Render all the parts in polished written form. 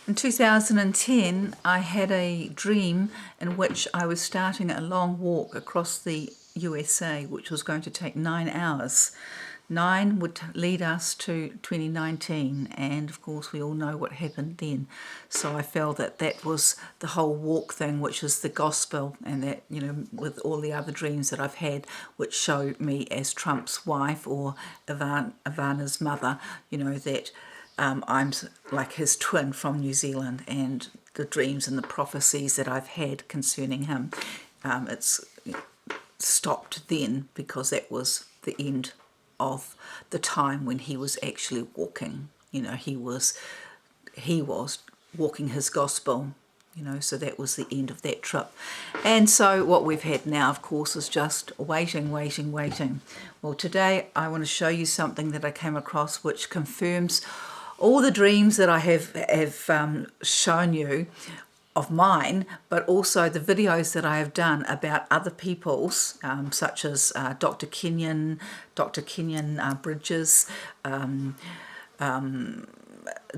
In 2010, I had a dream in which I was starting a long walk across the USA, which was going to take 9 hours. 9 would lead us to 2019, and of course, we all know what happened then. So I felt that that was the whole walk thing, which is the gospel, and that, you know, with all the other dreams that I've had, which show me as Trump's wife or Ivana's mother, you know, that I'm like his twin from New Zealand, and the dreams and the prophecies that I've had concerning him, it's stopped then because that was the end of the time when he was actually walking. You know, he was walking his gospel. You know, so that was the end of that trip. And so what we've had now, of course, is just waiting. Well, today I want to show you something that I came across which confirms all the dreams that I have shown you of mine, but also the videos that I have done about other people's, such as Dr. Kenyon Bridges,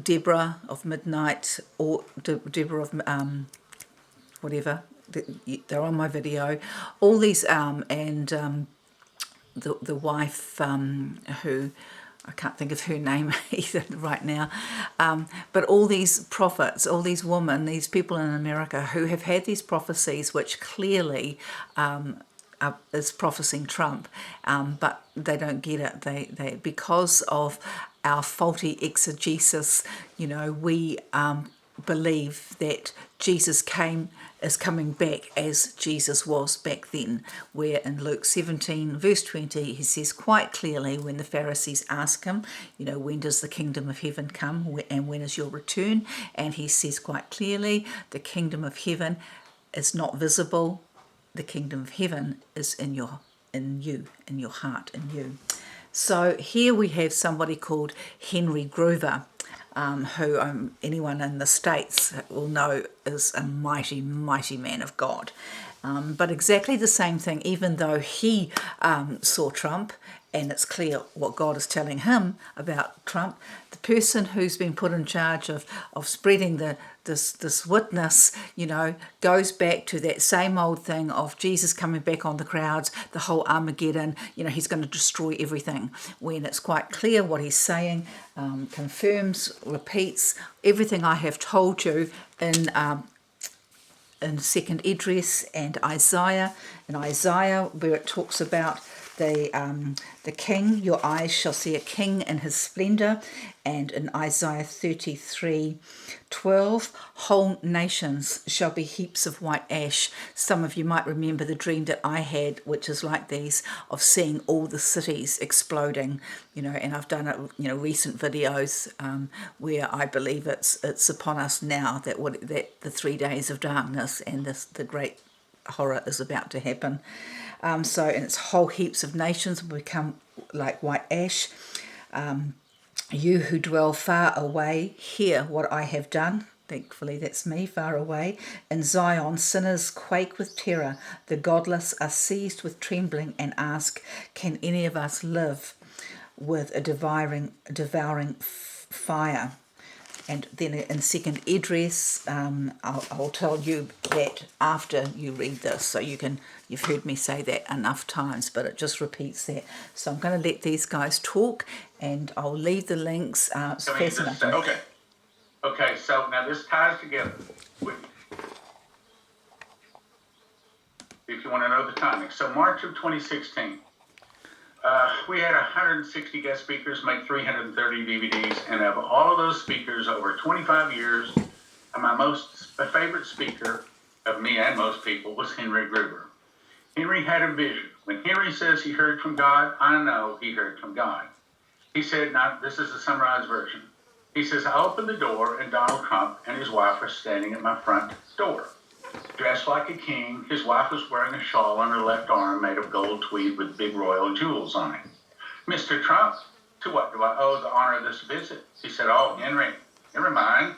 Deborah of Midnight, or Deborah of whatever. They're on my video. All these and the wife who I can't think of her name either right now, but all these prophets, all these women, these people in America who have had these prophecies which clearly is prophesying Trump, but they don't get it. They because of our faulty exegesis, you know, we believe that Jesus is coming back as Jesus was back then, where in Luke 17 verse 20 he says quite clearly, when the Pharisees ask him, you know, when does the kingdom of heaven come and when is your return, and he says quite clearly, the kingdom of heaven is not visible, the kingdom of heaven is in you, in your heart, in you. So here we have somebody called Henry Groover, who anyone in the States will know is a mighty man of God. But exactly the same thing, even though he saw Trump, and it's clear what God is telling him about Trump, the person who's been put in charge of spreading this witness, you know, goes back to that same old thing of Jesus coming back on the crowds, the whole Armageddon, you know, he's going to destroy everything, when it's quite clear what he's saying, confirms, repeats everything I have told you in Second Esdras and Isaiah. In Isaiah, where it talks about the king, your eyes shall see a king in his splendor, and in Isaiah 33:12, whole nations shall be heaps of white ash. Some of you might remember the dream that I had, which is like these, of seeing all the cities exploding, you know, and I've done it, you know, recent videos where I believe it's upon us now that the 3 days of darkness and the great horror is about to happen. And it's whole heaps of nations will become like white ash. You who dwell far away, hear what I have done. Thankfully, that's me, far away. In Zion, sinners quake with terror. The godless are seized with trembling and ask, can any of us live with a devouring fire? And then in Second Esdras, I'll tell you that after you read this, so you've heard me say that enough times, but it just repeats that. So I'm going to let these guys talk, and I'll leave the links. It's fascinating. Okay, so now this ties together with, if you want to know the timing. So March of 2016, we had 160 guest speakers, make 330 DVDs, and of all of those speakers over 25 years, my favorite speaker of me and most people was Henry Gruber. Henry had a vision. When Henry says he heard from God, I know he heard from God. He said, now this is the summarized version. He says, I opened the door and Donald Trump and his wife were standing at my front door. Dressed like a king, his wife was wearing a shawl on her left arm made of gold tweed with big royal jewels on it. Mr. Trump, to what do I owe the honor of this visit? He said, oh, Henry, never mind.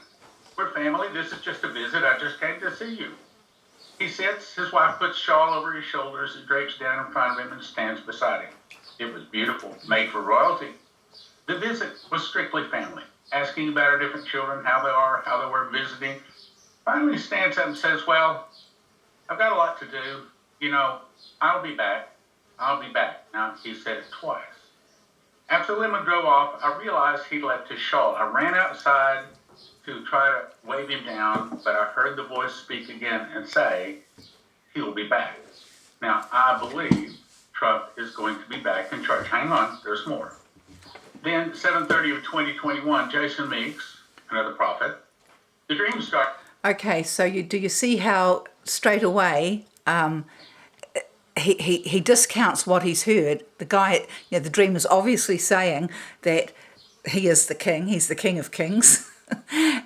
We're family. This is just a visit. I just came to see you. He sits, his wife puts shawl over his shoulders and drapes down in front of him and stands beside him. It was beautiful, made for royalty. The visit was strictly family, asking about our different children, how they are, how they were visiting, finally stands up and says, well, I've got a lot to do. You know, I'll be back. I'll be back. Now, he said it twice. After the limo drove off, I realized he left his shawl. I ran outside to try to wave him down, but I heard the voice speak again and say, he'll be back. Now, I believe Trump is going to be back in charge. Hang on, there's more. Then, 7:30 of 2021, Jason Meeks, another prophet, the dream started. Okay, so do you see how straight away he discounts what he's heard? The guy, the dream is obviously saying that he is the king, he's the king of kings,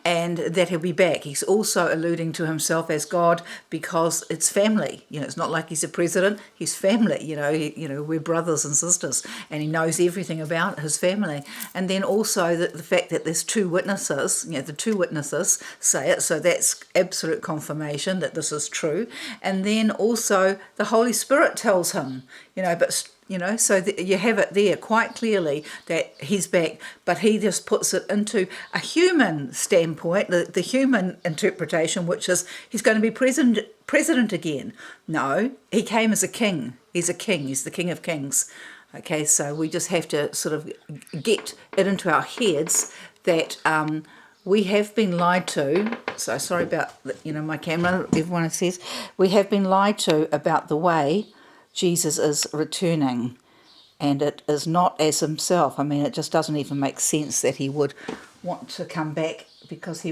and that he'll be back. He's also alluding to himself as God because it's family. It's not like he's a president, he's family. We're brothers and sisters, and he knows everything about his family. And then also the fact that there's two witnesses, the two witnesses say it, so that's absolute confirmation that this is true. And then also the Holy Spirit tells him, so you have it there quite clearly that he's back, but he just puts it into a human standpoint, the human interpretation, which is he's going to be president again. No, he came as a king. He's a king. He's the King of Kings. Okay, so we just have to sort of get it into our heads that we have been lied to. So sorry about my camera. Everyone says we have been lied to about the way Jesus is returning, and it is not as himself. I mean, it just doesn't even make sense that he would want to come back, because he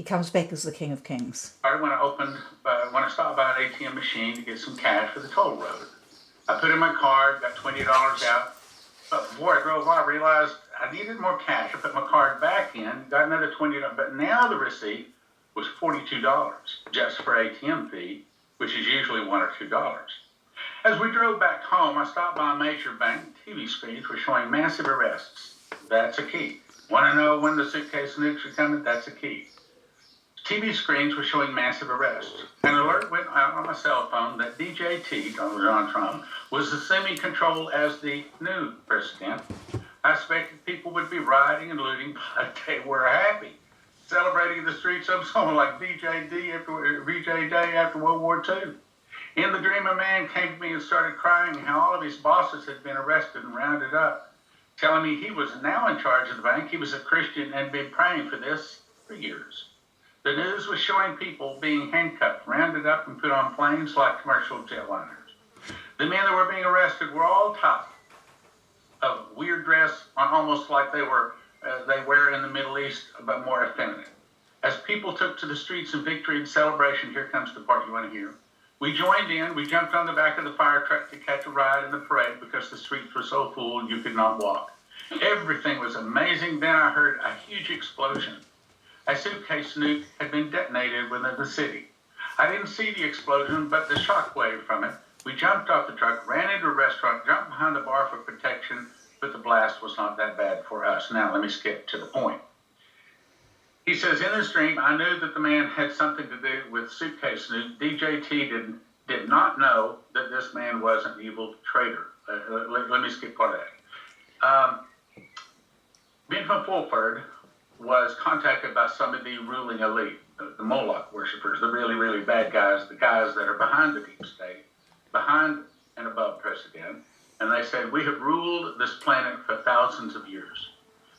comes back as the King of Kings. When I stopped by an ATM machine to get some cash for the toll road, I put in my card, got $20 out, but before I drove on, I realized I needed more cash. I put my card back in, got another $20, but now the receipt was $42 just for ATM fee, which is usually $1 or $2. As we drove back home, I stopped by a major bank. TV screens were showing massive arrests. That's a key. Want to know when the Suitcase nukes are coming? That's a key. TV screens were showing massive arrests. An alert went out on my cell phone that DJT, Donald Trump, was assuming control as the new president. I expected people would be rioting and looting, but they were happy, celebrating the streets of something like VJ Day after World War II. In the dream, a man came to me and started crying how all of his bosses had been arrested and rounded up, telling me he was now in charge of the bank. He was a Christian and had been praying for this for years. The news was showing people being handcuffed, rounded up, and put on planes like commercial jetliners. The men that were being arrested were all top of weird dress, almost like they wear in the Middle East, but more effeminate. As people took to the streets in victory and celebration, here comes the part you want to hear. We joined in. We jumped on the back of the fire truck to catch a ride in the parade because the streets were so full you could not walk. Everything was amazing. Then I heard a huge explosion. A Suitcase nuke had been detonated within the city. I didn't see the explosion, but the shockwave from it. We jumped off the truck, ran into a restaurant, jumped behind the bar for protection, but the blast was not that bad for us. Now, let me skip to the point. He says, in this dream, I knew that the man had something to do with Suitcase nuke. DJT did not know that this man was an evil traitor. Let me skip part of that. Benjamin Fulford was contacted by some of the ruling elite, the Moloch worshippers, the really, really bad guys, the guys that are behind the deep state, behind and above President. And they said, we have ruled this planet for thousands of years,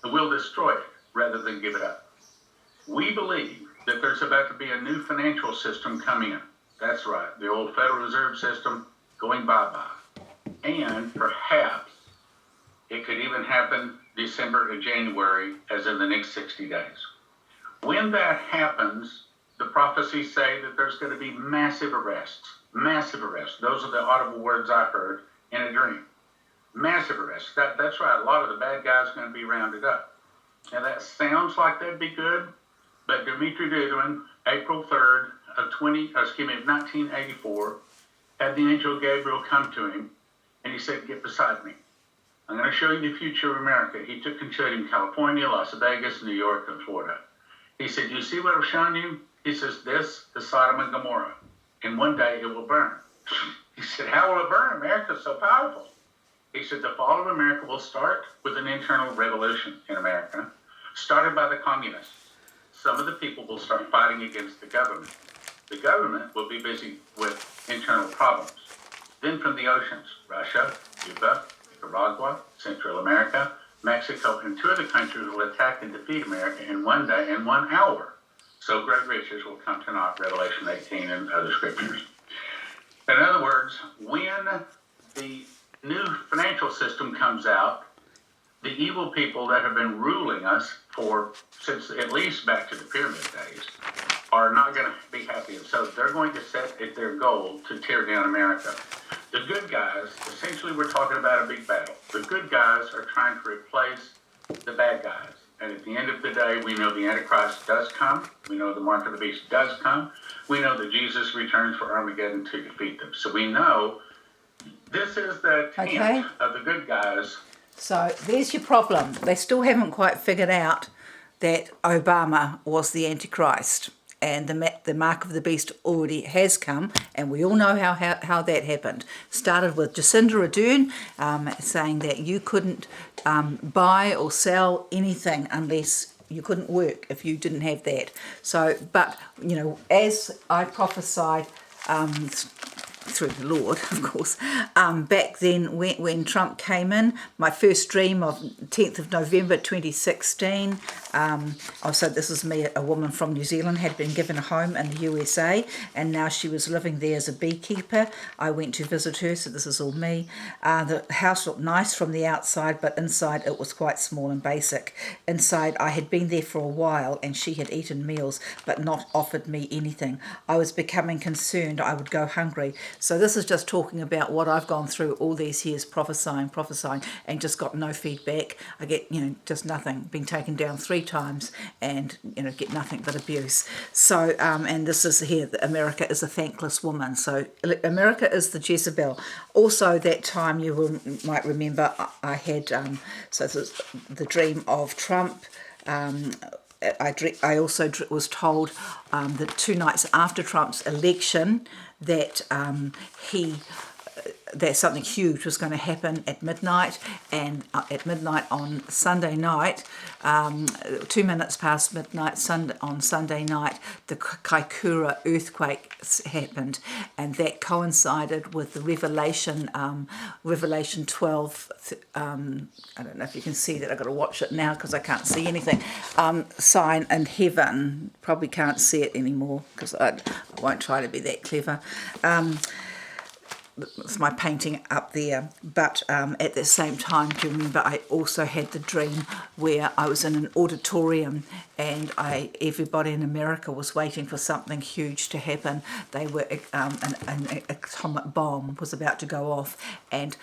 and we'll destroy it rather than give it up. We believe that there's about to be a new financial system coming in. That's right, the old Federal Reserve System going bye-bye. And perhaps it could even happen December or January, as in the next 60 days. When that happens, the prophecies say that there's going to be massive arrests. Massive arrests. Those are the audible words I heard in a dream. Massive arrests. That's right, a lot of the bad guys are going to be rounded up. Now that sounds like that'd be good, but Dimitri Duduman, April 3rd of 1984, had the angel Gabriel come to him, and he said, get beside me. I'm going to show you the future of America. He took and showed him California, Las Vegas, New York, and Florida. He said, you see what I've shown you? He says, this is Sodom and Gomorrah. And one day it will burn. He said, how will it burn? America's so powerful. He said, the fall of America will start with an internal revolution in America, started by the communists. some of the people will start fighting against the government. The government will be busy with internal problems. Then from the oceans, Russia, Cuba, Nicaragua, Central America, Mexico, and 2 other countries will attack and defeat America in 1 day and 1 hour. So great riches will come to naught, Revelation 18 and other scriptures. In other words, when the new financial system comes out, the evil people that have been ruling us since at least back to the pyramid days are not going to be happy. And so they're going to set it their goal to tear down America. The good guys, essentially we're talking about a big battle. The good guys are trying to replace the bad guys. And at the end of the day, we know the Antichrist does come. We know the mark of the beast does come. We know that Jesus returns for Armageddon to defeat them. So we know this is the tent of the good guys. So there's your problem. They still haven't quite figured out that Obama was the Antichrist. And the mark of the beast already has come, and we all know how that happened. Started with Jacinda Ardern saying that you couldn't buy or sell anything unless you couldn't work if you didn't have that. So, but, you know, as I prophesied through the Lord, of course, back then when Trump came in, my first dream of 10th of November 2016, also this is me, a woman from New Zealand, had been given a home in the USA, and now she was living there as a beekeeper. I went to visit her, so this is all me. The house looked nice from the outside, but inside it was quite small and basic. Inside I had been there for a while, and she had eaten meals, but not offered me anything. I was becoming concerned I would go hungry. So this is just talking about what I've gone through all these years, prophesying, and just got no feedback. I get, just nothing. Been taken down 3 times and, get nothing but abuse. So, and this is here, that America is a thankless woman. So America is the Jezebel. Also that time might remember I had, so this is the dream of Trump. I also was told that 2 nights after Trump's election that that something huge was going to happen at midnight, and at midnight on Sunday night, 2 minutes past midnight on Sunday night, the Kaikoura earthquake happened, and that coincided with the Revelation 12, I don't know if you can see that, I've got to watch it now because I can't see anything, sign in heaven. Probably can't see it anymore because I won't try to be that clever. It's my painting up there, but at the same time, do you remember I also had the dream where I was in an auditorium and everybody in America was waiting for something huge to happen. They were an atomic bomb was about to go off, and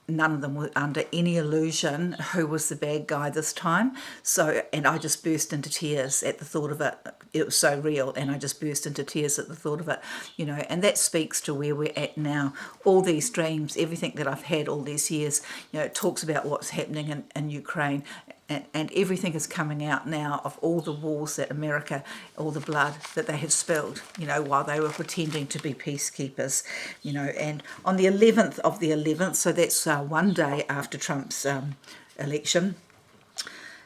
none of them were under any illusion who was the bad guy this time. So, and I just burst into tears at the thought of it. It was so real, and I just burst into tears at the thought of it, and that speaks to where we're at now. All these dreams, everything that I've had all these years, it talks about what's happening in Ukraine, and everything is coming out now of all the wars that America, all the blood that they have spilled, while they were pretending to be peacekeepers, and on the 11th of the 11th, so that's 1 day after Trump's election.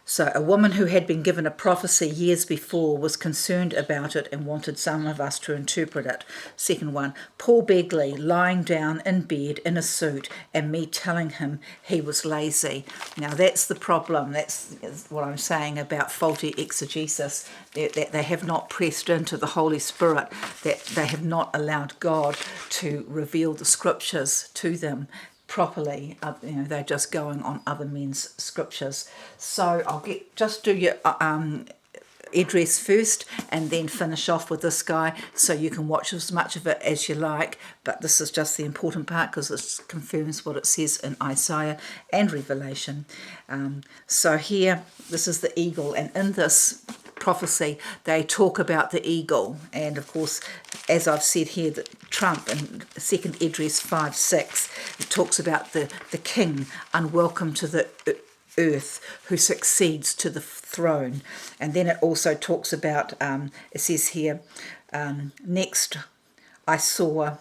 So a woman who had been given a prophecy years before was concerned about it and wanted some of us to interpret it. Second one, Paul Begley lying down in bed in a suit and me telling him he was lazy. Now that's the problem. That's what I'm saying about faulty exegesis, that they have not pressed into the Holy Spirit, that they have not allowed God to reveal the scriptures to them properly. They're just going on other men's scriptures. So I'll just do your address first and then finish off with this guy, so you can watch as much of it as you like, but this is just the important part because it confirms what it says in Isaiah and Revelation. So here, this is the eagle, and in this prophecy they talk about the eagle, and of course, as I've said here, that Trump in second address 5:6, it talks about the king unwelcome to the earth who succeeds to the throne. And then it also talks about, it says here, next I saw,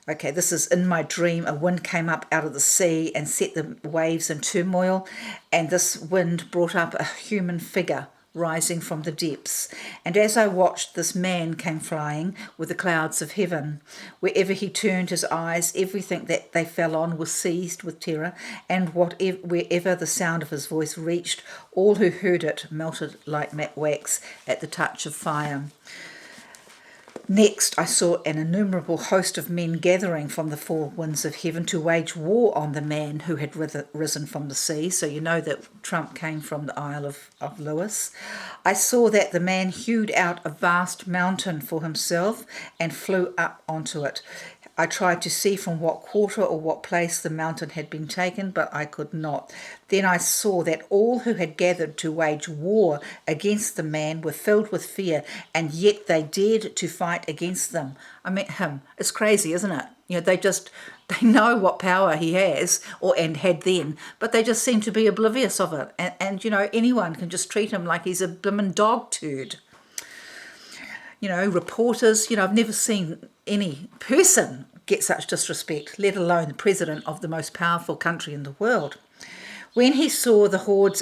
okay, this is in my dream, a wind came up out of the sea and set the waves in turmoil, and this wind brought up a human figure rising from the depths. And as I watched, this man came flying with the clouds of heaven. Wherever he turned his eyes, everything that they fell on was seized with terror, and wherever the sound of his voice reached, all who heard it melted like wax at the touch of fire. Next, I saw an innumerable host of men gathering from the four winds of heaven to wage war on the man who had risen from the sea. So you know that Trump came from the Isle of Lewis. I saw that the man hewed out a vast mountain for himself and flew up onto it. I tried to see from what quarter or what place the mountain had been taken, but I could not. Then I saw that all who had gathered to wage war against the man were filled with fear, and yet they dared to fight against him. It's crazy, isn't it? They know what power he has, and had then, but they just seem to be oblivious of it. And anyone can just treat him like he's a blimmin' dog turd. Reporters, I've never seen any person get such disrespect, let alone the president of the most powerful country in the world. When he saw the hordes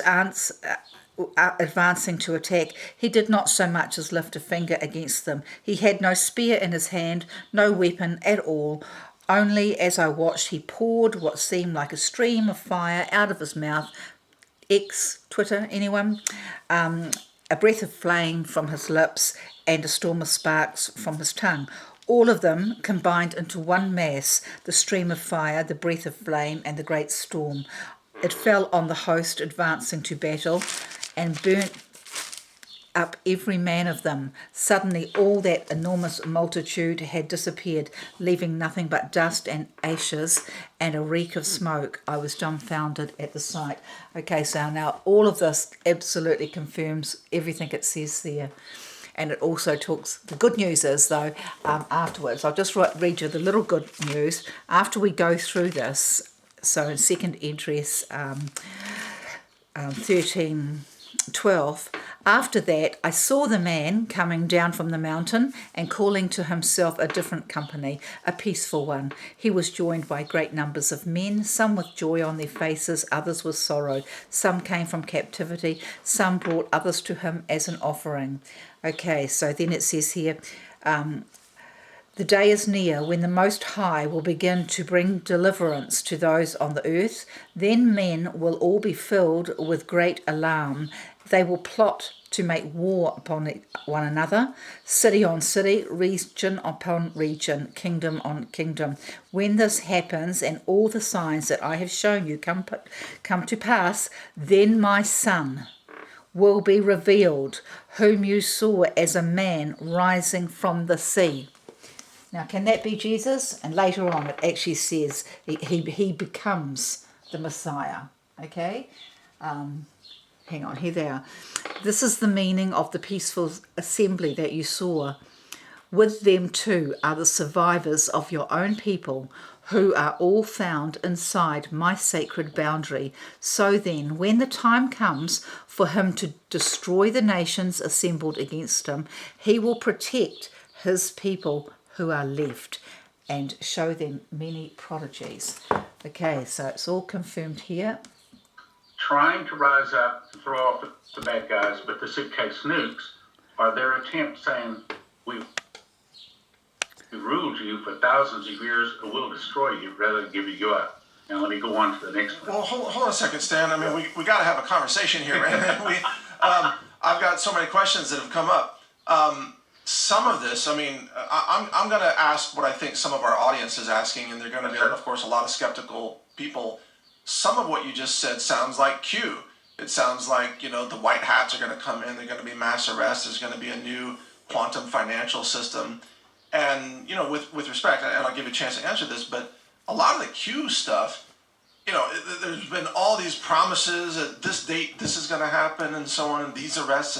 advancing to attack, he did not so much as lift a finger against them. He had no spear in his hand, no weapon at all. Only as I watched, he poured what seemed like a stream of fire out of his mouth. Twitter, anyone? A breath of flame from his lips and a storm of sparks from his tongue. All of them combined into one mass, the stream of fire, the breath of flame, and the great storm. It fell on the host advancing to battle and burnt up every man of them. Suddenly all that enormous multitude had disappeared, leaving nothing but dust and ashes and a reek of smoke. I was dumbfounded at the sight. Okay, so now all of this absolutely confirms everything it says there. And it also talks, the good news is though, afterwards, I'll just read you the little good news. After we go through this, so in 2nd Esdras 13:12, after that I saw the man coming down from the mountain and calling to himself a different company, a peaceful one. He was joined by great numbers of men, some with joy on their faces, others with sorrow. Some came from captivity, some brought others to him as an offering. Okay, so then it says here, the day is near when the Most High will begin to bring deliverance to those on the earth. Then men will all be filled with great alarm. They will plot to make war upon one another, city on city, region upon region, kingdom on kingdom. When this happens and all the signs that I have shown you come to pass, then my Son will be revealed, whom you saw as a man rising from the sea. Now, can that be Jesus? And later on, it actually says he becomes the Messiah. Okay? Hang on, here they are. This is the meaning of the peaceful assembly that you saw. With them too are the survivors of your own people, who are all found inside my sacred boundary. So then, when the time comes for him to destroy the nations assembled against him, he will protect his people who are left and show them many prodigies. Okay, so it's all confirmed here. Trying to rise up and throw off the bad guys, but the Suitcase Nukes are their attempt saying, we've ruled you for thousands of years, but we'll destroy you rather than give you up. Now let me go on to the next one. Well, hold on a second, Stan. I mean, we got to have a conversation here, right? I've got so many questions that have come up. Some of this, I mean, I'm going to ask what I think some of our audience is asking, and they're going to be, of course, a lot of skeptical people. Some of what you just said sounds like Q. It sounds like, the white hats are going to come in, they're going to be mass arrests, there's going to be a new quantum financial system. And, with respect, and I'll give you a chance to answer this, but a lot of the Q stuff, there's been all these promises at this date, this is going to happen, and so on, and these arrests,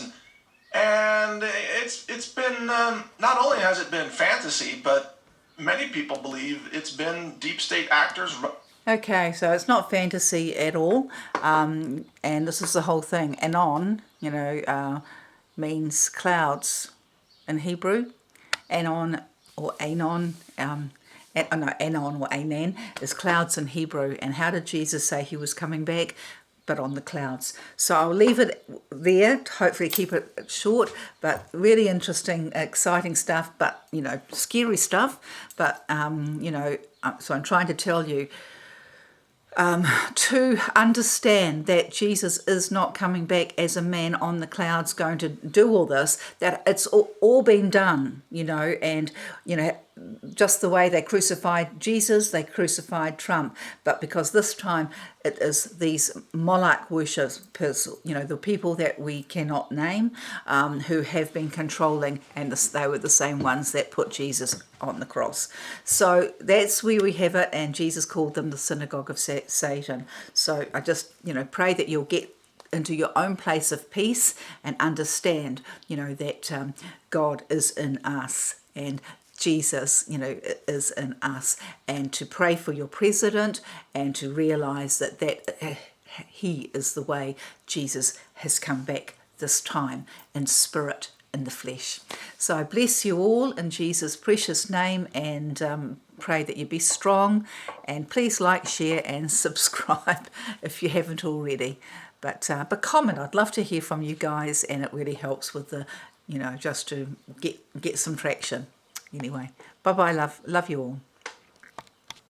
and it's been, not only has it been fantasy, but many people believe it's been deep state actors. Okay, so it's not fantasy at all, and this is the whole thing. Anon, means clouds in Hebrew. Anon or Anon, Anon or Anan is clouds in Hebrew. And how did Jesus say he was coming back? but on the clouds. So I'll leave it there, hopefully keep it short, but really interesting, exciting stuff, but, you know, scary stuff. But, you know, so I'm trying to tell you, to understand that Jesus is not coming back as a man on the clouds going to do all this, that it's all been done, you know, and, you know, just the way they crucified Jesus, they crucified Trump. But because this time it is these Moloch worshippers, you know, the people that we cannot name, who have been controlling, and they were the same ones that put Jesus on the cross. So that's where we have it, and Jesus called them the synagogue of Satan. So I just, you know, pray that you'll get into your own place of peace and understand, you know, that God is in us and Jesus, you know, is in us, and to pray for your president and to realize that he is the way Jesus has come back this time in spirit, in the flesh. So I bless you all in Jesus' precious name, and pray that you be strong, and please like, share and subscribe if you haven't already. But comment. I'd love to hear from you guys, and it really helps with the, you know, just to get some traction. Anyway, bye-bye, love you all.